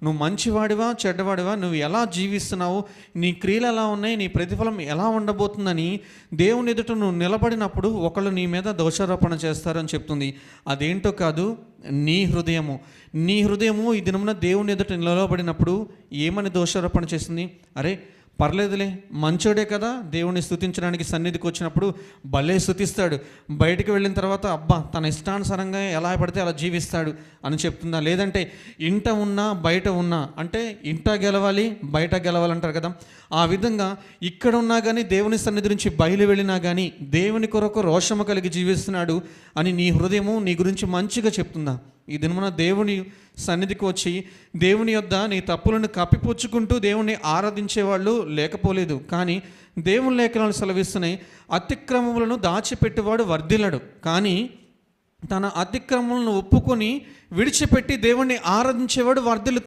నువ్వు మంచివాడివా చెడ్డవాడివా, నువ్వు ఎలా జీవిస్తున్నావు, నీ క్రియలు ఎలా ఉన్నాయి, నీ ప్రతిఫలం ఎలా ఉండబోతుందని దేవుని ఎదుట నువ్వు నిలబడినప్పుడు ఒకళ్ళు నీ మీద దోషారోపణ చేస్తారని చెప్తుంది. అదేంటో కాదు, నీ హృదయము ఈ దినమున దేవుని ఎదుట నిలబడినప్పుడు ఏమని దోషారోపణ చేసింది? అరే పర్లేదులే, మంచోడే కదా, దేవుని స్తుతించడానికి సన్నిధికి వచ్చినప్పుడు భలే స్తుతిస్తాడు, బయటికి వెళ్ళిన తర్వాత అబ్బా తన ఇష్టానుసారంగా ఎలా పడితే అలా జీవిస్తాడు అని చెప్తుందా? లేదంటే ఇంట ఉన్నా బయట ఉన్నా, అంటే ఇంట గెలవాలి బయట గెలవాలంటారు కదా, ఆ విధంగా ఇక్కడ ఉన్నా కానీ దేవుని సన్నిధి నుంచి బయలు వెళ్ళినా కానీ దేవుని కొరకు రోషము కలిగి జీవిస్తున్నాడు అని నీ హృదయము నీ గురించి మంచిగా చెప్తుందా? ఈ దినమున దేవుని సన్నిధికి వచ్చి దేవుని యొద్ద నీ తప్పులను కప్పిపుచ్చుకుంటూ దేవుణ్ణి ఆరాధించేవాళ్ళు లేకపోలేదు. కానీ దేవుని లేఖనాలు సెలవిస్తున్నాయి, అతిక్రమములను దాచిపెట్టేవాడు వర్ధిల్లడు, కానీ తన అతిక్రమములను ఒప్పుకొని విడిచిపెట్టి దేవుణ్ణి ఆరాధించేవాడు వర్ధిల్లు.